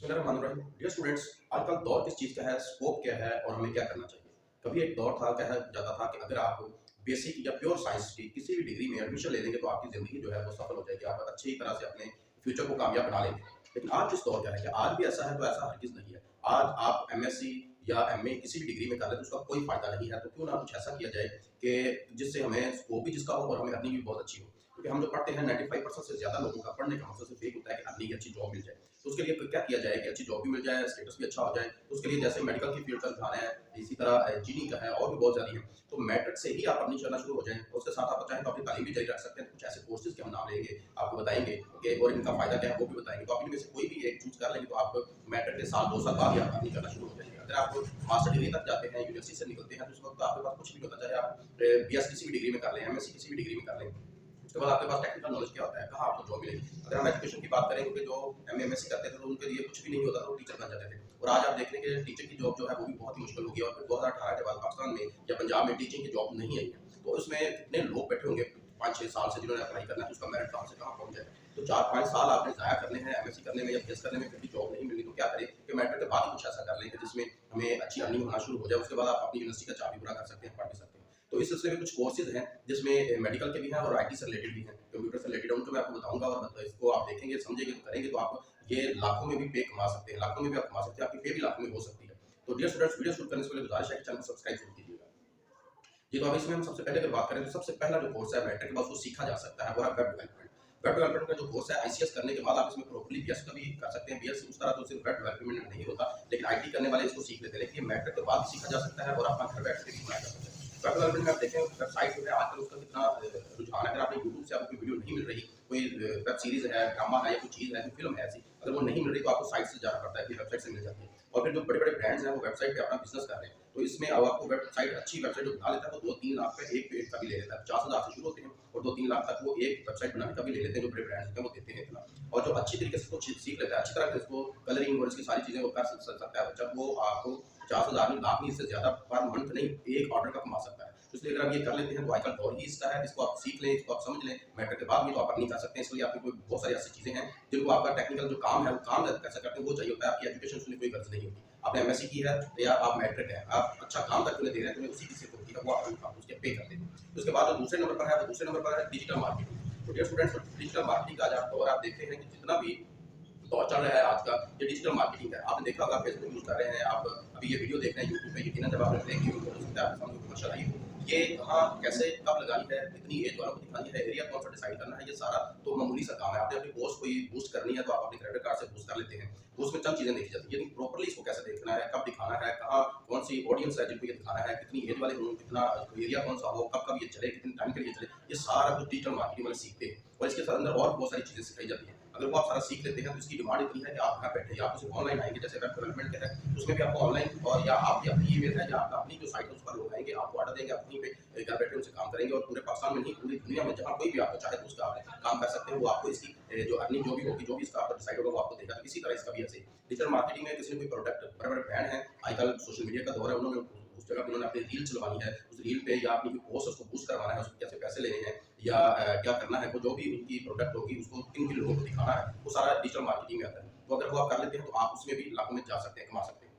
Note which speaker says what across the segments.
Speaker 1: Dear students, आजकल दौर किस चीज़ का है, स्कोप क्या है और हमें क्या करना चाहिए। कभी एक दौर था, कहा जाता था कि अगर आप बेसिक या प्योर साइंस की किसी भी डिग्री में एडमिशन ले लेंगे तो आपकी ज़िंदगी जो है वो सफल हो जाएगी, आप अच्छी तरह से अपने फ्यूचर को कामयाब बना लेंगे। लेकिन आज किस दौर का है कि आज भी ऐसा है, तो ऐसा हरगिज़ नहीं है। आज आप एमएससी या एमए किसी भी डिग्री में कर लें तो उसका कोई फ़ायदा नहीं है। तो क्यों ना कुछ ऐसा किया जाए कि जिससे हमें स्कोप भी जिसका हो और हमें अर्निंग भी बहुत अच्छी हो। क्योंकि हम जो पढ़ते हैं 95% से ज़्यादा लोगों का पढ़ने का मकसद सिर्फ एक होता है कि अर्निंग अच्छी जॉब मिल जाए। तो उसके लिए क्या किया जाए कि अच्छी जॉब भी मिल जाए, स्टेटस भी अच्छा हो जाए। तो उसके लिए जैसे मेडिकल की फील्ड का रुझान है, इसी तरह इंजीनियरिंग का है और भी बहुत ज़्यादा है। तो मैट्रिक से ही आप अर्निंग करना शुरू हो जाएँ। उसके साथ आप चाहें तो अपनी तालीम भी जारी रख सकते हैं। कुछ ऐसे कोर्सेज़ के हम नाम लेंगे, आपको बताएँगे कि और इनका फ़ायदा क्या है वो भी बताएँगे। तो आप इनमें से कोई भी एक चूज़ कर लेंगे तो आप मैट्रिक के साल 2 साल बाद ही आप अर्निंग करना शुरू हो जाएँगे। अगर आप मास्टर डिग्री तक जाते हैं, यूनिवर्सिटी से निकलते हैं तो उस वक़्त आपके पास कुछ भी होता है, चाहे आप बीएस किसी भी डिग्री में कर लें, एमएससी किसी भी डिग्री में कर लें। उसके बाद आपके पास टेक्निकल नॉलेज क्या होता है, कहाँ आपको जॉब मिलेगी। अगर हम एजुकेशन की बात करें, क्योंकि जो एमए एमएससी करते थे तो उनके लिए कुछ भी नहीं होता था, वो टीचर बन जाते थे। और आज आप देख लेंगे टीचर की जॉब जो है वो भी बहुत ही मुश्किल होगी। और फिर 2018 के बाद पाकिस्तान में या पंजाब में टीचिंग की जॉब नहीं आई है, तो उसमें कितने लोग बैठे होंगे 5-6 साल से जिन्होंने अप्लाई करना है, तो उसका मेरिट कहाँ से कहाँ पहुँच जाए। तो 4-5 साल आपने ज़ाया करने हैं एमएससी करने में या बीएस करने में, फिर भी जॉब नहीं मिली। तो क्या करें कि मैट्रिक के बाद ही कुछ ऐसा कर लें कि जिसमें हमें अच्छी अर्निंग होना शुरू हो जाए। उसके बाद आप अपनी यूनिवर्सिटी का चार्ज भी पूरा कर सकते हैं, पढ़ भी सकते हैं। तो इस सिलसिले में कुछ कोर्सेज हैं जिसमें मेडिकल के भी हैं और आईटी से रिलेटेड भी हैं, कंप्यूटर से रिलेटेड है, उनको मैं आपको बताऊंगा। और इसको आप देखेंगे, समझेंगे, तो करेंगे तो आप ये लाखों में भी पे कमा सकते हैं, लाखों में भी आप कमा सकते हैं, आपकी पे भी लाखों में हो सकती है। तो डियर स्टूडेंट्स, वीडियो शुरू करने से पहले गुजारिश है कि चैनल को सब्सक्राइब जरूर कीजिएगा। जी, तो अब इसमें हम सबसे पहले अगर बात करें तो सबसे पहला जो कोर्स है मैट्रिक के बाद वो सीखा जा सकता है, वो है वेब डेवलपमेंट। वेब डेवलपमेंट का जो कोर्स है, आईसीएस करने के बाद आप इसमें प्रॉपर्ली बीएस का भी कर सकते हैं। बीएस उस तरह तो सिर्फ वेब डेवलपमेंट नहीं होता, लेकिन आईटी करने वाले इसको सीख लेते हैं। लेकिन मैट्रिक के बाद सीखा जा सकता है और अपना घर बैठ के भी बनाया जा सकता है। वेब डेवलपमेंट में आप देखें, वेबसाइट जो है आजकल उसका कितना रुझान है। अगर आपने यूट्यूब से आपको वीडियो नहीं मिल रही, कोई वेब सीरीज है, ड्रामा है या कोई चीज़ है, कोई फिल्म है ऐसी, अगर वो नहीं मिल रही तो आपको साइट से जाना पड़ता है, फिर वेबसाइट से मिल जाती है। और फिर जो बड़े बड़े ब्रांड्स हैं वो वेबसाइट पे अपना बिजनेस कर रहे हैं, तो इसमें अब आपको वेबसाइट, अच्छी वेबसाइट जो बना लेता है वो 2-3 लाख पे एक पेज का भी ले लेता है। 50,000 से शुरू होते हैं और 2-3 लाख तक वो एक वेबसाइट बनाने का भी ले लेते हैं। जो बड़े ब्रांड्स होते हैं वो देते हैं इतना। और जो अच्छी तरीके से इसको सीख लेता है, अच्छी तरह से इसको कलरिंग और इसकी सारी चीज़ें वो कर सकता है, जब वो आपको 50,000 नहीं, लाख नहीं, इससे ज़्यादा पर मंथ नहीं, एक ऑर्डर का कमा सकता है। तो इसलिए अगर आप ये कर लेते हैं तो आजकल दौर ही इसका है। इसको आप सीख लें, इसको आप समझ लें, मैट्रिक के बाद भी तो आप अर्निंग कर सकते हैं। इसलिए आपकी कोई बहुत सारी ऐसी चीज़ें हैं जिनको आपका टेक्निकल जो काम है वो काम कैसे करते हैं वो चाहिए होता है। आपकी एजुकेशन सुनने कोई गर्ज नहीं होती। आपने एमएससी की है या आप मैट्रिक है, आप अच्छा काम करके उन्हें दे रहे हैं, तो उन्हें उसी की सिर्फ होती है, वो आप उसके पे करते हैं। उसके बाद जो दूसरे नंबर पर है, वो दूसरे नंबर पर है डिजिटल मार्केटिंग। तो डियर स्टूडेंट्स, डिजिटल मार्केटिंग का आज आप दौर आप देखते हैं कि जितना भी दौर चल रहा है आज का, ये डिजिटल मार्केटिंग है। आपने देखा होगा फेसबुक यूज़ कर रहे हैं आप, अभी ये वीडियो देख रहे हैं यूट्यूब पे, यकीनन जब आपने देखी होगी तो हो सकता है आपके सामने कमर्शियल आई हो। ये कहाँ, कैसे, कब लगानी है, कितनी एज वालों को दिखानी है, एरिया कौन सा डिसाइड करना है, ये सारा तो मामूली सा काम है। आपने अपनी पोस्ट कोई बूस्ट करनी है तो आप अपने क्रेडिट कार्ड से बूस्ट कर लेते हैं, तो उसमें चंद चीज़ें देखी जाती है। लेकिन प्रॉपर्ली इसको कैसे देखना है, कब दिखाना है, कहाँ कौन सी ऑडियंस है जिनको ये दिखाना है, कितनी एज वाले हों, कितना एरिया कौन सा हो, कब कब ये चले, कितने टाइम के लिए चले, ये सारा कुछ डिजिटल मार्केटिंग वाले सीखते हैं। और इसके साथ अंदर और बहुत सारी चीज़ें सिखाई जाती हैं। अगर वो आप सारा सीख लेते हैं तो इसकी डिमांड इतनी है कि आप घर बैठे, या आप सिर्फ ऑनलाइन आएंगे, जैसे वेब डेवलपमेंट है उसमें भी आपको ऑनलाइन, और या आपकी अपनी ईमेल है या आपका अपनी जो साइट है उस पर लोग आएंगे, आपको ऑर्डर देंगे, आप वहीं पे घर बैठे उनसे काम करेंगे। और पूरे पाकिस्तान में नहीं, पूरी दुनिया में जहाँ कोई भी आपको चाहे तो उसका आप काम कर सकते हैं। वो आपको इसकी जो अर्निंग जो भी होगी, जो भी इसका आपका डिसाइड होगा, वो आपको देगा। तो इसी तरह इसका भी ऐसे डिजिटल मार्केटिंग में किसी ने कोई प्रोडक्ट, बड़े बड़े ब्रांड हैं आजकल, सोशल मीडिया का दौर है, उन्होंने उस जगह पे उन्होंने अपनी रील चलवानी है, उस रील पे या अपनी पोस्ट उसको बूस्ट करवाना है, उसको कैसे पैसे लेने हैं या क्या करना है, वो जो भी उनकी प्रोडक्ट होगी उसको किन किन लोगों को दिखाना है, वो सारा डिजिटल मार्केटिंग में आता है। तो अगर वो आप कर लेते हैं तो आप उसमें भी लाखों में जा सकते हैं, कमा सकते हैं।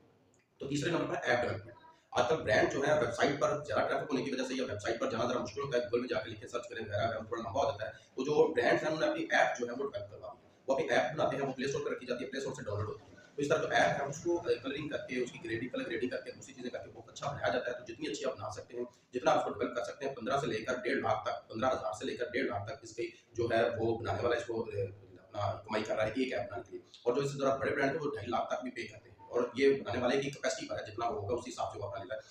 Speaker 1: तो तीसरे नंबर पर ऐप डेवलपमेंट। आजकल ब्रांड जो है वेबसाइट पर ज़्यादा ट्रैफिक होने की वजह से या वेबसाइट पर जाना ज़रा मुश्किल होता है, गूगल में जाकर लिखें, सर्च करें वगैरह, अगर थोड़ा लंबा हो जाता है। तो जो ब्रांड्स हैं उन्होंने अपनी ऐप जो है वो डेवलप करवा दी है। वो अपनी ऐप बनाते हैं, वो प्ले स्टोर पर रखी जाती है, प्ले स्टोर से डाउनलोड होती है। तो इस तरह जो ऐप है उसको कलरिंग करके, उसकी ग्रेडिंग, कलर ग्रेडिंग करके, दूसरी चीज़ें करके बहुत अच्छा बनाया जाता है। तो जितनी अच्छी आप बना सकते हैं, जितना आप उसको डेवलप कर सकते हैं, 15 से लेकर 1.5 लाख तक, 15,000 से लेकर 1.5 लाख तक इसकी जो है वो बनाने वाला इसको अपना कमाई कर रहा है एक ऐप बनाने के लिए। और जो इससे ज़रा बड़े ब्रांड है वो 2.5 लाख तक भी पे करते हैं। और ये बनाने वाले की कैपेसिटी पर है, जितना वो होगा उसी हिसाब से वो अपना लेता है।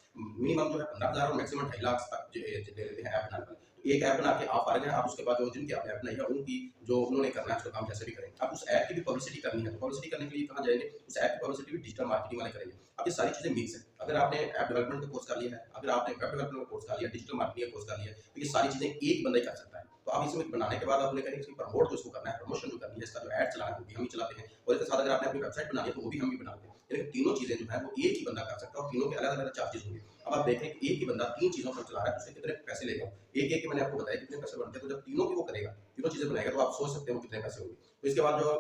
Speaker 1: मिनिमम जो है 15,000 और मैक्सिमम 2.5 लाख तक ले लेते हैं ऐप बनाने वाले। तो एक ऐप बना के आप फारिग हैं, आप उसके बाद जो जिनकी आपने ऐप बनाई है उनकी जो उन्होंने करना है उसका काम जैसे भी करेंगे। अब उस ऐप की भी पब्लिसिटी करनी है, तो पब्लिसिटी करने के लिए कहाँ जाएंगे, उस ऐप की पब्लिसिटी भी डिजिटल मार्केटिंग वाले करेंगे। अब ये सारी चीज़ें मिक्स है। अगर आपने ऐप डेवलपमेंट का कोर्स कर लिया है, अगर आपने वेब डेवलपमेंट का कोर्स कर लिया, डिजिटल मार्केटिंग का कोर्स कर लिया, तो ये सारी चीज़ें एक बंदा ही कर सकता है। तो आप इसमें बनाने के बाद आप उन्हें कहेंगे इसकी प्रमोट जो इसको करना है, प्रमोशन जो करनी है, इसका जो ऐड चलाना है वो भी हम ही चलाते हैं। और इसके साथ अगर आपने अपनी वेबसाइट बनानी है तो वो भी हम ही बनाते हैं। यानी कि तीनों चीज़ें जो है वो एक ही बंदा कर सकता है और तीनों के अलग-अलग चार्जेज़ होंगे। अब आप देखें कि एक ही बंदा 3 चीज़ों पर चला रहा है, तो उससे कितने पैसे लेगा। एक-एक के मैंने आपको बताया कितने पैसे बनते हैं, तो जब तीनों की वो करेगा, तीनों चीज़ें बनाएगा, तो आप सोच सकते हो कितने पैसे होंगे। तो इसके बाद जो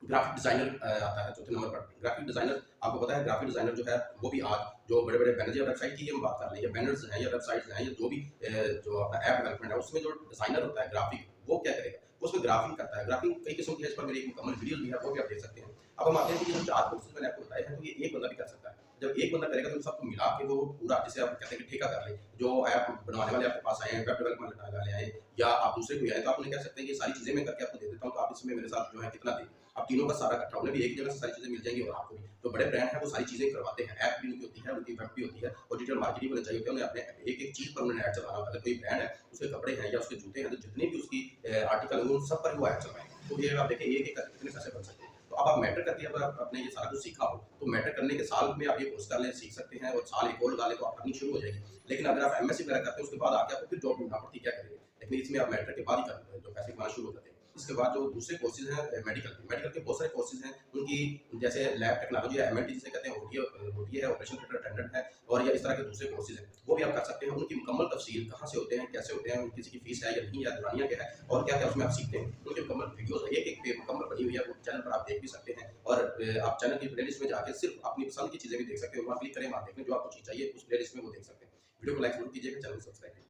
Speaker 1: ग्राफिक डिजाइनर आता है चौथे नंबर पर। ग्राफिक डिजाइनर, आपको पता है ग्राफिक डिजाइनर जो है वो भी आज जो बड़े बड़े बैनर या वेबसाइट की हम बात कर रहे हैं, बैनर्स हैं या वेबसाइट्स हैं या जो भी जो अपना ऐप डेवलपमेंट है उसमें जो डिजाइनर होता है ग्राफिक, वो क्या करेगा, वो उसमें ग्राफिक करता है। ग्राफिक कई किस्म की है, इस पर मेरी एक मुकम्मल वीडियो भी है, वो भी आप देख सकते हैं। अब हम आते हैं कि ये जो 4 कोर्सेज मैंने आपको बताए हैं, तो ये एक बंदा भी कर सकता है। जब एक बंदा करेगा तो सबको मिला के वो पूरा, जिसे आप कहते हैं कि ठेका कर ले, जो ऐप बनवाने वाले आपके पास आए हैं, वेब डेवलपमेंट वाले आए या आप दूसरे कोई आए, तो आप उन्हें कह सकते हैं कि ये सारी चीजें मैं करके आपको दे देता हूँ, तो आप इसमें मेरे साथ जो है कितना दें। अब तीनों का सारा इकट्ठा, उन्हें भी एक जगह से सारी चीजें मिल जाएंगी और आपको भी। तो बड़े ब्रांड है वो सारी चीजें करवाते हैं, ऐप भी उनकी होती है, उनकी वेब भी होती है और डिजिटल मार्केटिंग होनी चाहिए होती है। उन्हें अपने एक एक चीज पर उन्हें ऐड चलाना होता है। अगर कोई ब्रांड है, उसके कपड़े हैं या उसके जूते हैं, तो जितने भी उसकी आर्टिकल होंगे उन सब पर वो ऐड चलवाएंगे। तो ये आप देखें एक एक करके कितने पैसे बन सकते हैं। तो अब आप मैटर करके अगर आपने ये सारा कुछ सीखा हो, तो मैटर करने के साल में आप ये कोर्स कर लें, सीख सकते हैं और साल एक और लगा लें तो आप अर्निंग शुरू हो जाएगी। लेकिन अगर आप एमएससी वगैरह करते हैं उसके बाद आके आपको फिर जॉब ढूंढना पड़ती है, क्या करेंगे। लेकिन इसमें आप मैटर के बाद ही कर जो पैसे कमाना शुरू हो जाते हैं। इसके बाद जो दूसरे कोर्सेज हैं मेडिकल के बहुत सारे कोर्सेज हैं उनकी, जैसे लैब टेक्नोलॉजी या एमएलटी जिसे कहते हैं, ओटी है, ऑपरेशन थिएटर अटेंडेंट है, और या इस तरह के दूसरे कोर्सेज हैं, वो भी आप कर सकते हैं। उनकी मुकम्मल तफसील कहाँ से होते हैं, कैसे होते हैं, किसी की फीस है या नहीं, या दुरानिया क्या है और क्या क्या उसमें आप सीखते हैं, उनकी मुकम्मल वीडियोस एक एक पे मुकम्मल बनी हुई है, वो चैनल पर आप देख भी सकते हैं। और आप चैनल की प्लेलिस्ट में जाके सिर्फ अपनी पसंद की चीज़ें भी देख सकते हैं, वहाँ क्लिक करें, वहाँ देखें जो आपको चीज़ चाहिए उस प्लेलिस्ट में वो देख सकते हैं। वीडियो को लाइक जरूर कीजिएगा, चैनल को सब्सक्राइब